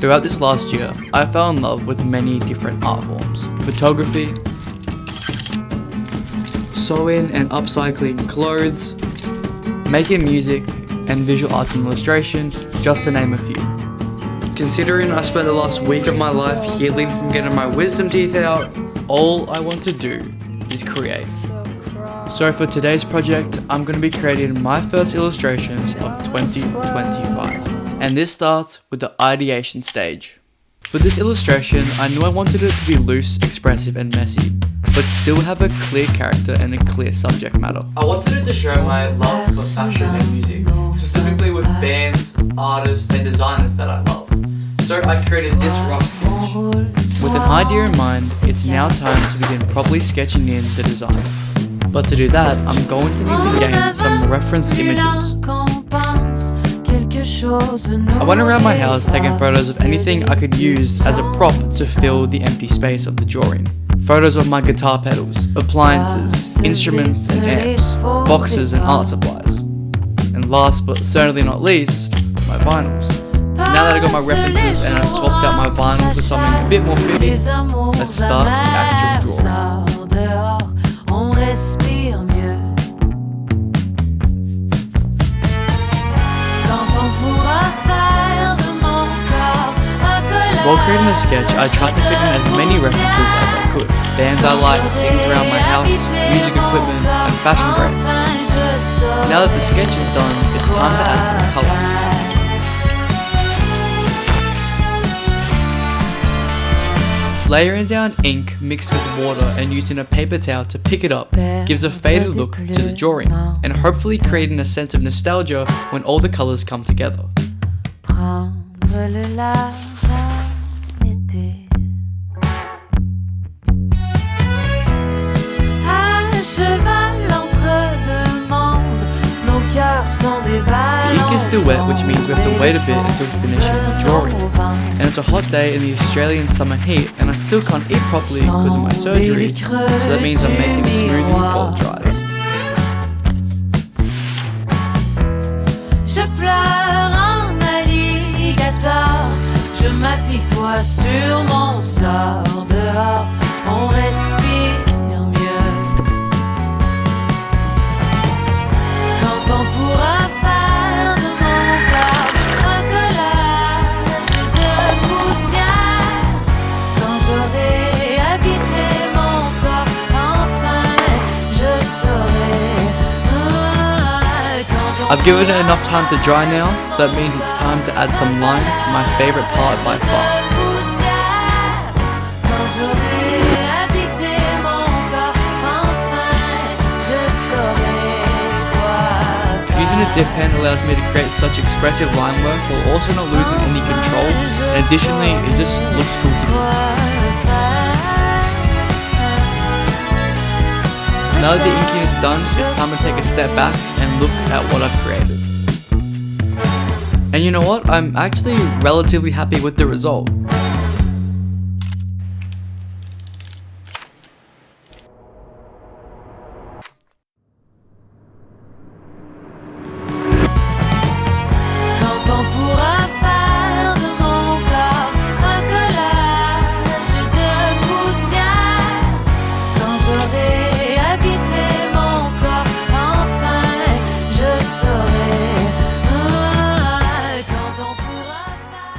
Throughout this last year, I fell in love with many different art forms. Photography, sewing and upcycling clothes, making music, and visual arts and illustration, just to name a few. Considering I spent the last week of my life healing from getting my wisdom teeth out, all I want to do is create. So for today's project, I'm going to be creating my first illustration of 2025. And this starts with the ideation stage. For this illustration, I knew I wanted it to be loose, expressive and messy, but still have a clear character and a clear subject matter. I wanted it to show my love for fashion and music, specifically with bands, artists and designers that I love. So I created this rough sketch. With an idea in mind, it's now time to begin properly sketching in the design. But to do that, I'm going to need to gain some reference images. I went around my house taking photos of anything I could use as a prop to fill the empty space of the drawing. Photos of my guitar pedals, appliances, instruments and amps, boxes and art supplies. And last but certainly not least, my vinyls. Now that I got my references and I swapped out my vinyl for something a bit more fitting, let's start the actual drawing. While creating the sketch, I tried to fit in as many references as I could. Bands I like, things around my house, music equipment, and fashion brands. Now that the sketch is done, it's time to add some colour. Layering down ink mixed with water and using a paper towel to pick it up gives a faded look to the drawing, and hopefully creating a sense of nostalgia when all the colours come together. The ink is still wet, which means we have to wait a bit until finishing the drawing. And it's a hot day in the Australian summer heat, and I still can't eat properly because of my surgery, so that means I'm making a smoothie while it dries. Je pleure un alligator, je m'apitoie sur mon sort, dehors on respire mieux. Quand on pourra faire de mon corps un collage de poussière, quand j'aurai habité mon corps, enfin je saurai. I've given it enough time to dry now, so that means it's time to add some lines, my favourite part by far. Using a dip pen allows me to create such expressive line work while also not losing any control, and additionally it just looks cool to me. Now that the inking is done, it's time to take a step back and look at what I've created. And you know what? I'm actually relatively happy with the result.